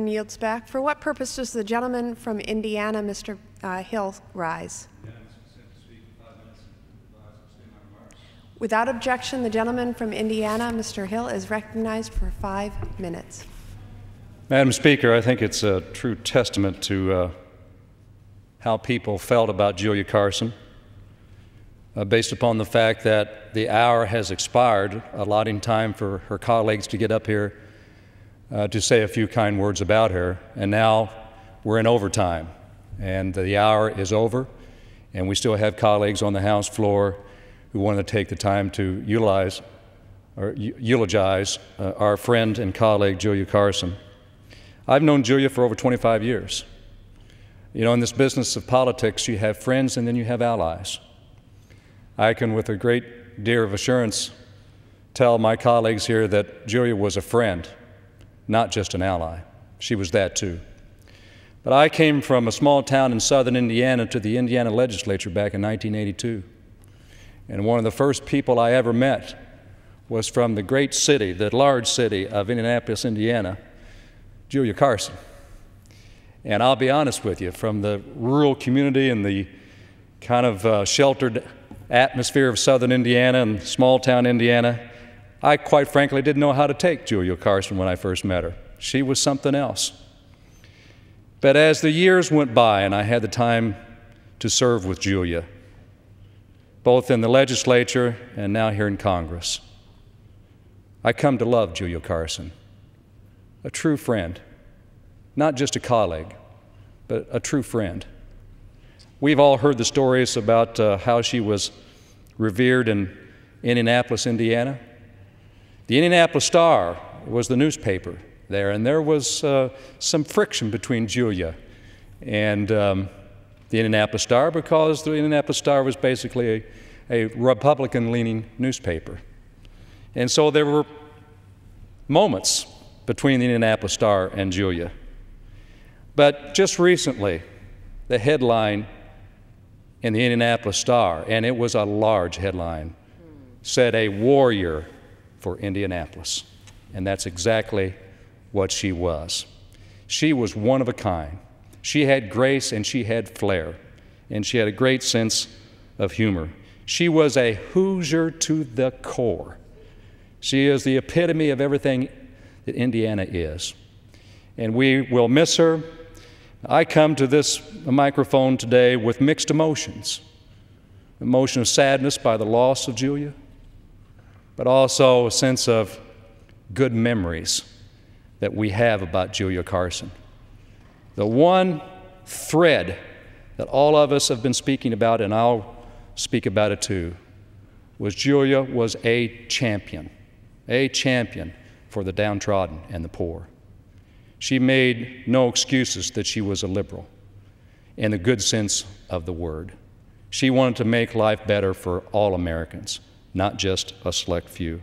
Yields back. For what purpose does the gentleman from Indiana, Mr. Hill, rise? Without objection, the gentleman from Indiana, Mr. Hill, is recognized for 5 minutes. Madam Speaker, I think it's a true testament to how people felt about Julia Carson, based upon the fact that the hour has expired, allotting time for her colleagues to get up here to say a few kind words about her, and now we're in overtime, and the hour is over, and we still have colleagues on the House floor who want to take the time to eulogize our friend and colleague Julia Carson. I've known Julia for over 25 years. You know, in this business of politics, you have friends and then you have allies. I can, with a great deal of assurance, tell my colleagues here that Julia was a friend, not just an ally. She was that too. But I came from a small town in southern Indiana to the Indiana legislature back in 1982. And one of the first people I ever met was from the great city, the large city of Indianapolis, Indiana, Julia Carson. And I'll be honest with you, from the rural community and the kind of sheltered atmosphere of southern Indiana and small town Indiana, I quite frankly didn't know how to take Julia Carson when I first met her. She was something else. But as the years went by and I had the time to serve with Julia, both in the legislature and now here in Congress, I come to love Julia Carson, a true friend, not just a colleague, but a true friend. We've all heard the stories about how she was revered in Indianapolis, Indiana. The Indianapolis Star was the newspaper there, and there was some friction between Julia and the Indianapolis Star because the Indianapolis Star was basically a Republican-leaning newspaper. And so there were moments between the Indianapolis Star and Julia. But just recently, the headline in the Indianapolis Star, and it was a large headline, said a warrior for Indianapolis. And that's exactly what she was. She was one of a kind. She had grace and she had flair, and she had a great sense of humor. She was a Hoosier to the core. She is the epitome of everything that Indiana is. And we will miss her. I come to this microphone today with mixed emotions. Emotion of sadness by the loss of Julia, but also a sense of good memories that we have about Julia Carson. The one thread that all of us have been speaking about, and I'll speak about it too, was Julia was a champion for the downtrodden and the poor. She made no excuses that she was a liberal in the good sense of the word. She wanted to make life better for all Americans, not just a select few.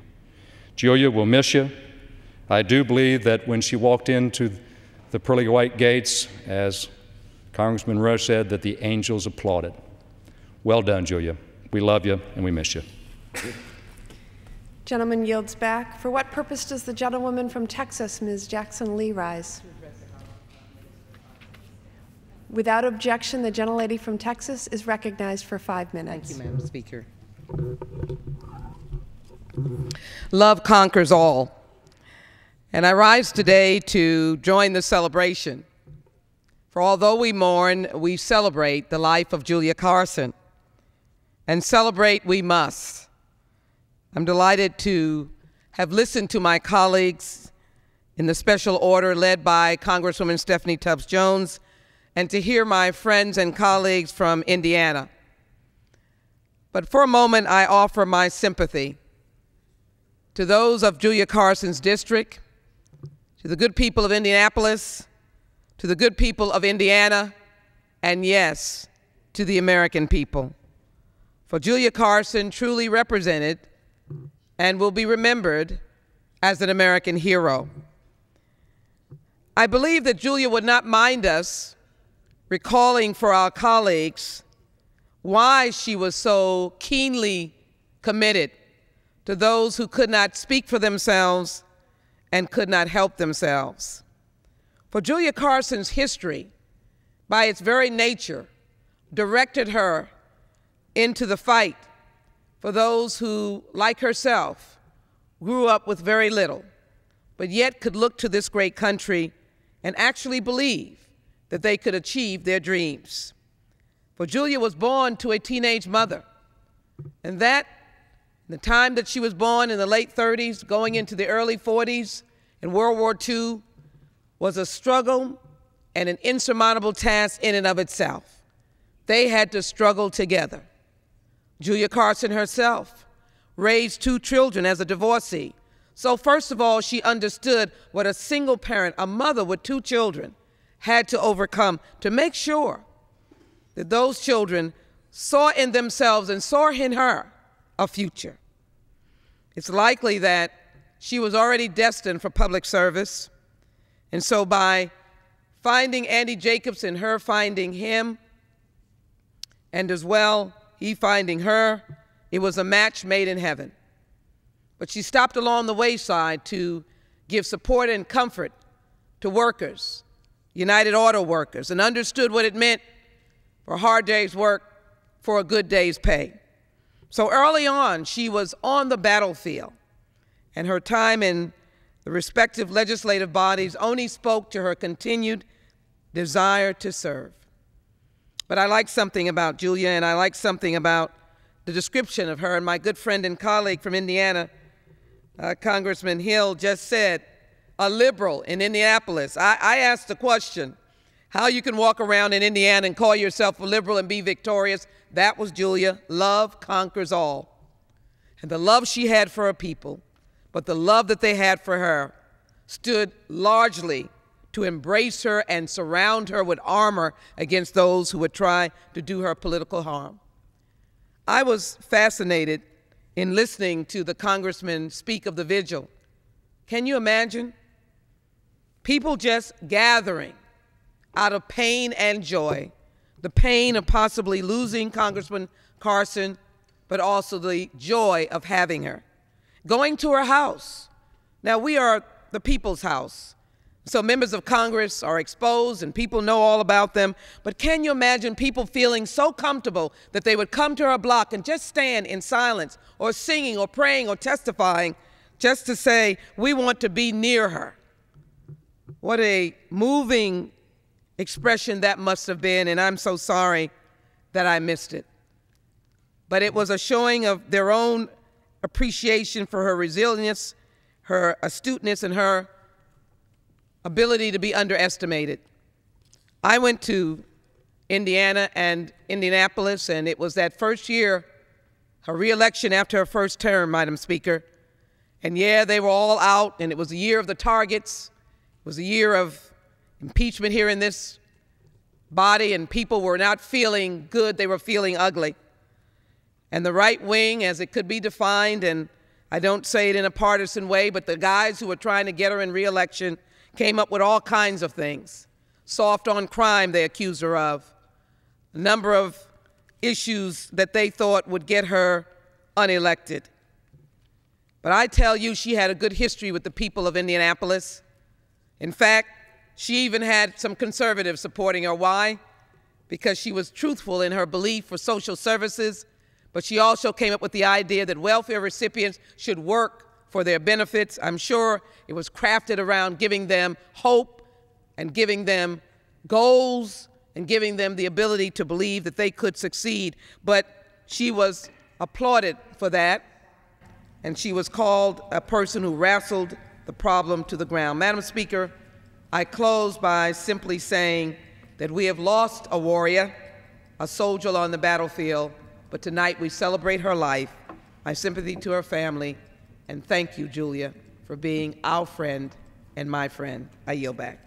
Julia, we'll miss you. I do believe that when she walked into the pearly white gates, as Congressman Rush said, that the angels applauded. Well done, Julia. We love you and we miss you. Gentleman yields back. For what purpose does the gentlewoman from Texas, Ms. Jackson Lee, rise? Without objection, the gentlelady from Texas is recognized for 5 minutes. Thank you, Madam Speaker. Love conquers all. And I rise today to join the celebration. For although we mourn, we celebrate the life of Julia Carson. And celebrate we must. I'm delighted to have listened to my colleagues in the special order led by Congresswoman Stephanie Tubbs Jones, and to hear my friends and colleagues from Indiana. But for a moment, I offer my sympathy to those of Julia Carson's district, to the good people of Indianapolis, to the good people of Indiana, and yes, to the American people. For Julia Carson truly represented and will be remembered as an American hero. I believe that Julia would not mind us recalling for our colleagues why she was so keenly committed to those who could not speak for themselves and could not help themselves. For Julia Carson's history, by its very nature, directed her into the fight for those who, like herself, grew up with very little, but yet could look to this great country and actually believe that they could achieve their dreams. For Julia was born to a teenage mother, and that, the time that she was born in the late 30s, going into the early 40s in World War II, was a struggle and an insurmountable task in and of itself. They had to struggle together. Julia Carson herself raised 2 children as a divorcee. So first of all, she understood what a single parent, a mother with 2 children, had to overcome to make sure that those children saw in themselves and saw in her a future. It's likely that she was already destined for public service, and so by finding Andy Jacobs and her finding him, and as well he finding her, it was a match made in heaven. But she stopped along the wayside to give support and comfort to workers, United Auto Workers, and understood what it meant for a hard day's work for a good day's pay. So early on, she was on the battlefield, and her time in the respective legislative bodies only spoke to her continued desire to serve. But I like something about Julia, and I like something about the description of her. And my good friend and colleague from Indiana, Congressman Hill, just said, a liberal in Indianapolis. I asked the question, how you can walk around in Indiana and call yourself a liberal and be victorious. That was Julia. Love conquers all. And the love she had for her people, but the love that they had for her, stood largely to embrace her and surround her with armor against those who would try to do her political harm. I was fascinated in listening to the congressman speak of the vigil. Can you imagine? People just gathering out of pain and joy, the pain of possibly losing Congressman Carson, but also the joy of having her. Going to her house. Now, we are the people's house, so members of Congress are exposed and people know all about them, but can you imagine people feeling so comfortable that they would come to her block and just stand in silence or singing or praying or testifying just to say, we want to be near her? What a moving expression that must have been, and I'm so sorry that I missed it. But it was a showing of their own appreciation for her resilience, her astuteness, and her ability to be underestimated. I went to Indiana and Indianapolis, and it was that first year, her re-election after her first term, Madam Speaker. And yeah, they were all out, and it was a year of the targets. It was a year of impeachment here in this body, and people were not feeling good, they were feeling ugly. And the right wing, as it could be defined, and I don't say it in a partisan way, but the guys who were trying to get her in re-election came up with all kinds of things. Soft on crime, they accused her of. A number of issues that they thought would get her unelected. But I tell you, she had a good history with the people of Indianapolis. In fact, she even had some conservatives supporting her. Why? Because she was truthful in her belief for social services, but she also came up with the idea that welfare recipients should work for their benefits. I'm sure it was crafted around giving them hope and giving them goals and giving them the ability to believe that they could succeed. But she was applauded for that, and she was called a person who wrestled the problem to the ground. Madam Speaker, I close by simply saying that we have lost a warrior, a soldier on the battlefield, but tonight we celebrate her life. My sympathy to her family, and thank you, Julia, for being our friend and my friend. I yield back.